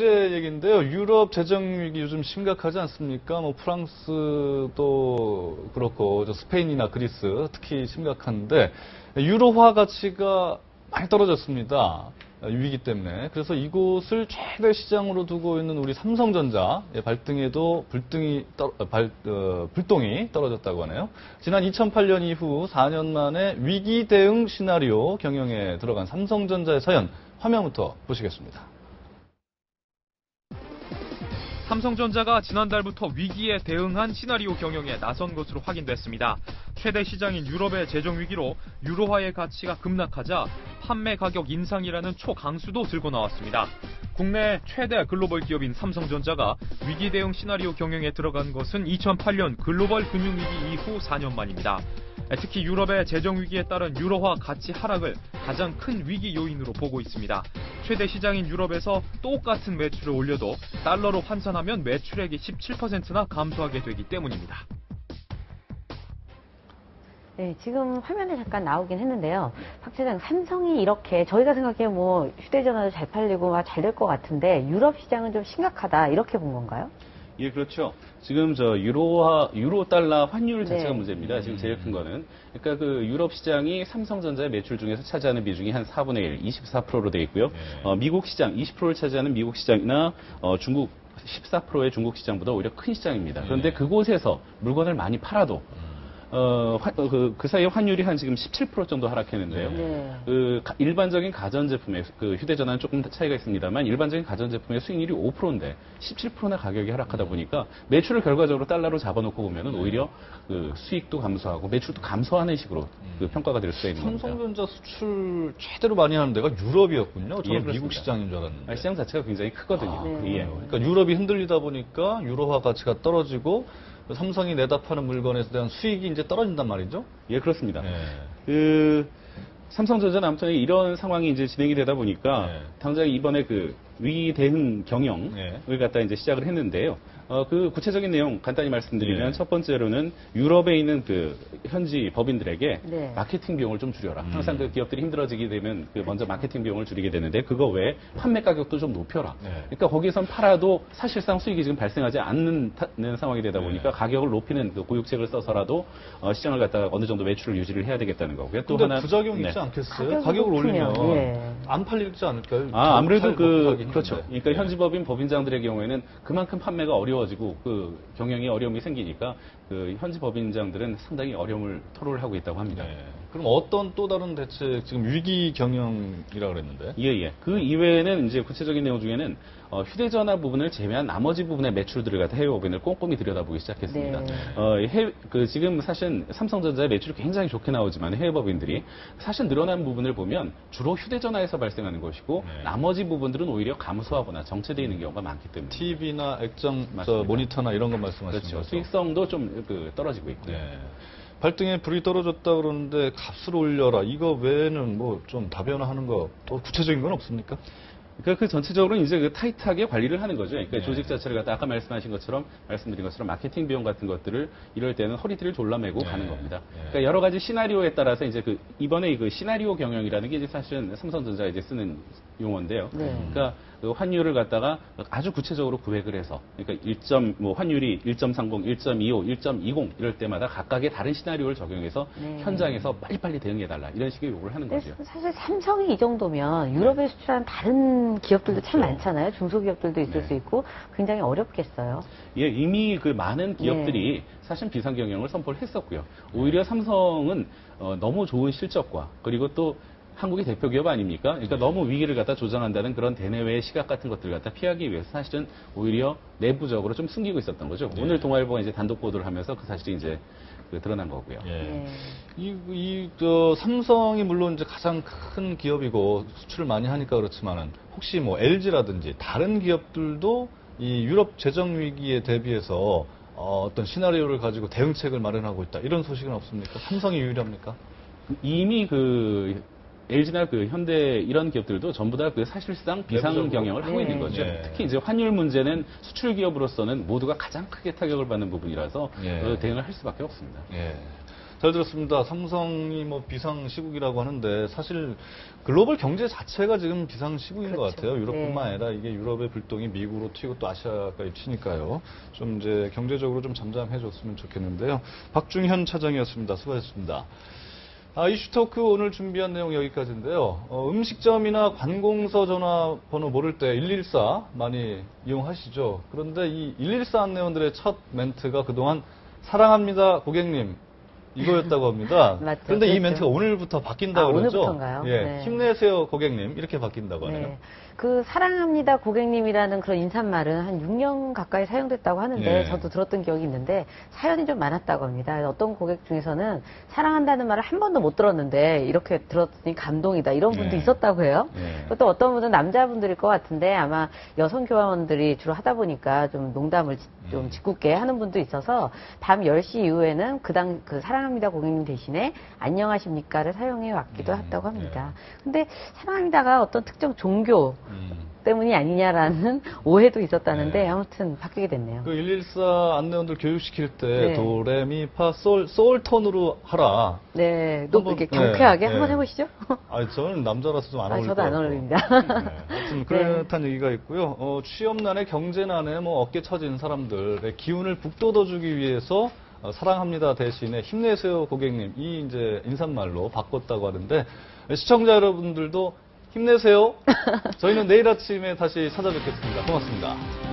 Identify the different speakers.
Speaker 1: 경제 얘기인데요. 유럽 재정 위기 요즘 심각하지 않습니까? 뭐 프랑스도 그렇고 스페인이나 그리스 특히 심각한데 유로화 가치가 많이 떨어졌습니다. 위기 때문에. 그래서 이곳을 최대 시장으로 두고 있는 우리 삼성전자 발등에도 불똥이 떨어졌다고 하네요. 지난 2008년 이후 4년 만에 위기 대응 시나리오 경영에 들어간 삼성전자의 사연 화면부터 보시겠습니다.
Speaker 2: 삼성전자가 지난달부터 위기에 대응한 시나리오 경영에 나선 것으로 확인됐습니다. 최대 시장인 유럽의 재정 위기로 유로화의 가치가 급락하자 판매 가격 인상이라는 초강수도 들고 나왔습니다. 국내 최대 글로벌 기업인 삼성전자가 위기 대응 시나리오 경영에 들어간 것은 2008년 글로벌 금융위기 이후 4년 만입니다. 특히 유럽의 재정 위기에 따른 유로화 가치 하락을 가장 큰 위기 요인으로 보고 있습니다. 최대 시장인 유럽에서 똑같은 매출을 올려도 달러로 환산하면 매출액이 17%나 감소하게 되기 때문입니다.
Speaker 3: 네, 지금 화면에 잠깐 나오긴 했는데요. 박 차장, 삼성이 이렇게 저희가 생각해 뭐 휴대전화도 잘 팔리고 잘 될 것 같은데 유럽 시장은 좀 심각하다 이렇게 본 건가요?
Speaker 4: 예, 그렇죠. 지금 유로 달러 환율 자체가
Speaker 3: 네.
Speaker 4: 문제입니다. 지금 제일 큰 거는. 그러니까 그 유럽 시장이 삼성전자의 매출 중에서 차지하는 비중이 한 4분의 1, 24%로 되어 있고요. 미국 시장 20%를 차지하는 미국 시장이나 중국 14%의 중국 시장보다 오히려 큰 시장입니다. 그런데 그곳에서 물건을 많이 팔아도 그 사이에 환율이 한 지금 17% 정도 하락했는데요.
Speaker 3: 네.
Speaker 4: 일반적인 가전제품의 휴대전화는 조금 차이가 있습니다만 일반적인 가전제품의 수익률이 5%인데 17%나 가격이 하락하다 보니까 매출을 결과적으로 달러로 잡아놓고 보면은 오히려 수익도 감소하고 매출도 감소하는 식으로 평가가 될 수가 있는 겁니다.
Speaker 1: 삼성전자 수출 최대로 많이 하는 데가 유럽이었군요. 저는
Speaker 4: 예,
Speaker 1: 미국 시장인 줄 알았는데.
Speaker 4: 시장 자체가 굉장히 크거든요.
Speaker 3: 네.
Speaker 4: 예.
Speaker 1: 그러니까 유럽이 흔들리다 보니까 유로화 가치가 떨어지고 삼성이 내다 파는 물건에 대한 수익이 이제 떨어진단 말이죠?
Speaker 4: 예, 그렇습니다.
Speaker 1: 네.
Speaker 4: 삼성전자는 아무튼 이런 상황이 이제 진행이 되다 보니까
Speaker 1: 네.
Speaker 4: 당장 이번에 위기 대응 경영을
Speaker 1: 네.
Speaker 4: 갖다 이제 시작을 했는데요. 구체적인 내용 간단히 말씀드리면
Speaker 1: 네.
Speaker 4: 첫 번째로는 유럽에 있는 현지 법인들에게
Speaker 3: 네.
Speaker 4: 마케팅 비용을 좀 줄여라. 항상 기업들이 힘들어지게 되면 먼저 마케팅 비용을 줄이게 되는데 그거 외에 판매 가격도 좀 높여라.
Speaker 1: 네.
Speaker 4: 그러니까 거기선 팔아도 사실상 수익이 지금 발생하지 않는 상황이 되다 보니까
Speaker 1: 네.
Speaker 4: 가격을 높이는 고육책을 써서라도 시장을 갖다가 어느 정도 매출을 유지를 해야 되겠다는 거고요. 또
Speaker 1: 근데
Speaker 4: 하나
Speaker 1: 부작용이
Speaker 4: 네.
Speaker 1: 있지 않겠어요?
Speaker 3: 가격이
Speaker 1: 가격을 올리면
Speaker 3: 높으면, 예.
Speaker 1: 안 팔리지 않을까요?
Speaker 4: 아무래도
Speaker 1: 못하기
Speaker 4: 그렇죠.
Speaker 1: 힘든데.
Speaker 4: 그러니까 현지 법인장들의 경우에는 그만큼 판매가 어려워지고 경영에 어려움이 생기니까 현지 법인장들은 상당히 어려움을 토로를 하고 있다고 합니다.
Speaker 1: 네. 그럼 어떤 또 다른 대책, 지금 위기 경영이라 그랬는데?
Speaker 4: 예. 그 이외에는 이제 구체적인 내용 중에는 휴대전화 부분을 제외한 나머지 부분의 매출들을 갖다 해외 법인을 꼼꼼히 들여다보기 시작했습니다.
Speaker 3: 네.
Speaker 4: 지금 사실 삼성전자의 매출이 굉장히 좋게 나오지만 해외 법인들이 사실 늘어난 부분을 보면 주로 휴대전화에서 발생하는 것이고
Speaker 1: 네.
Speaker 4: 나머지 부분들은 오히려 감소하거나 정체되어 있는 경우가 많기 때문에.
Speaker 1: TV나 액정,
Speaker 4: 맞습니다.
Speaker 1: 모니터나 이런 것 말씀하시는
Speaker 4: 그렇죠.
Speaker 1: 거죠?
Speaker 4: 수익성도 좀 떨어지고 있고요.
Speaker 1: 네. 발등에 불이 떨어졌다 그러는데 값을 올려라. 이거 외에는 뭐 좀 다변화하는 거 또 구체적인 건 없습니까?
Speaker 4: 그러니까 전체적으로는 이제 타이트하게 관리를 하는 거죠. 그러니까
Speaker 1: 네.
Speaker 4: 조직 자체를 갖다 아까 말씀드린 것처럼 마케팅 비용 같은 것들을 이럴 때는 허리띠를 졸라매고
Speaker 1: 네.
Speaker 4: 가는 겁니다.
Speaker 1: 네.
Speaker 4: 그러니까 여러 가지 시나리오에 따라서 이제 이번에 시나리오 경영이라는 게 이제 사실은 삼성전자가 이제 쓰는 용어인데요.
Speaker 3: 네.
Speaker 4: 그러니까 환율을 갖다가 아주 구체적으로 구획을 해서 그러니까 환율이 1.30, 1.25, 1.20 이럴 때마다 각각의 다른 시나리오를 적용해서
Speaker 3: 네.
Speaker 4: 현장에서 빨리빨리 대응해달라 이런 식의 요구를 하는 거죠.
Speaker 3: 사실 삼성이 이 정도면 유럽에 수출하는 다른 기업들도 참
Speaker 1: 그렇죠.
Speaker 3: 많잖아요. 중소기업들도 있을
Speaker 1: 네.
Speaker 3: 수 있고 굉장히 어렵겠어요.
Speaker 4: 예, 이미 많은 기업들이 사실 비상 경영을 선포를 했었고요. 오히려 삼성은 너무 좋은 실적과 그리고 또 한국의 대표 기업 아닙니까? 그러니까 너무 위기를 갖다 조장한다는 그런 대내외의 시각 같은 것들을 갖다 피하기 위해서 사실은 오히려 내부적으로 좀 숨기고 있었던 거죠.
Speaker 1: 네.
Speaker 4: 오늘 동아일보가 이제 단독 보도를 하면서 그 사실이 이제 드러난 거고요.
Speaker 1: 예.
Speaker 3: 네.
Speaker 1: 삼성이 물론 이제 가장 큰 기업이고 수출을 많이 하니까 그렇지만은 혹시 뭐 LG라든지 다른 기업들도 이 유럽 재정 위기에 대비해서 어떤 시나리오를 가지고 대응책을 마련하고 있다. 이런 소식은 없습니까? 삼성이 유일합니까?
Speaker 4: 이미 LG나 현대 이런 기업들도 전부 다 사실상 비상
Speaker 1: 내부적으로.
Speaker 4: 경영을 하고 있는 거죠.
Speaker 1: 네.
Speaker 4: 특히 이제 환율 문제는 수출 기업으로서는 모두가 가장 크게 타격을 받는 부분이라서
Speaker 1: 예.
Speaker 4: 대응을 할 수밖에 없습니다.
Speaker 1: 예. 잘 들었습니다. 삼성이 뭐 비상시국이라고 하는데 사실 글로벌 경제 자체가 지금 비상시국인 것
Speaker 3: 그렇죠.
Speaker 1: 같아요. 유럽뿐만
Speaker 3: 네.
Speaker 1: 아니라 이게 유럽의 불똥이 미국으로 튀고 또 아시아까지 튀니까요. 좀 이제 경제적으로 좀 잠잠해졌으면 좋겠는데요. 박중현 차장이었습니다. 수고하셨습니다. 이슈토크 오늘 준비한 내용 여기까지인데요. 음식점이나 관공서 전화번호 모를 때 114 많이 이용하시죠. 그런데 이 114 안내원들의 첫 멘트가 그동안 사랑합니다 고객님 이거였다고 합니다.
Speaker 3: 맞죠.
Speaker 1: 그런데 이
Speaker 3: 그랬죠.
Speaker 1: 멘트가 오늘부터 바뀐다고 그러죠.
Speaker 3: 오늘부터인가요?
Speaker 1: 예,
Speaker 3: 네.
Speaker 1: 힘내세요 고객님 이렇게 바뀐다고 하네요.
Speaker 3: 네. 그 사랑합니다 고객님이라는 그런 인사말은 한 6년 가까이 사용됐다고 하는데
Speaker 1: 네.
Speaker 3: 저도 들었던 기억이 있는데 사연이 좀 많았다고 합니다. 어떤 고객 중에서는 사랑한다는 말을 한 번도 못 들었는데 이렇게 들었더니 감동이다 이런 분도
Speaker 1: 네.
Speaker 3: 있었다고 해요.
Speaker 1: 네.
Speaker 3: 또 어떤 분은 남자분들일 것 같은데 아마 여성 교환원들이 주로 하다 보니까 좀 농담을 좀 짓궂게 하는 분도 있어서 밤 10시 이후에는 그 사랑합니다 고객님 대신에 안녕하십니까를 사용해 왔기도 했다고 합니다. 근데 사랑합니다가 어떤 특정 종교 때문이 아니냐라는 오해도 있었다는데
Speaker 1: 네.
Speaker 3: 아무튼 바뀌게 됐네요.
Speaker 1: 그 114 안내원들 교육시킬 때
Speaker 3: 네.
Speaker 1: 도레미파 솔 톤으로 하라.
Speaker 3: 네, 또
Speaker 1: 한번,
Speaker 3: 이렇게 경쾌하게
Speaker 1: 네,
Speaker 3: 한번
Speaker 1: 네.
Speaker 3: 해보시죠.
Speaker 1: 저는 남자라서 좀 안 어울릴
Speaker 3: 저도
Speaker 1: 것
Speaker 3: 안
Speaker 1: 같고.
Speaker 3: 어울립니다.
Speaker 1: 네, 하여튼 그렇다는 얘기가 있고요. 취업난에 경제난에 뭐 어깨 처진 사람들의 기운을 북돋워주기 위해서 사랑합니다 대신에 힘내세요 고객님 이 이제 인사말로 바꿨다고 하는데 시청자 여러분들도 힘내세요. 저희는 내일 아침에 다시 찾아뵙겠습니다. 고맙습니다.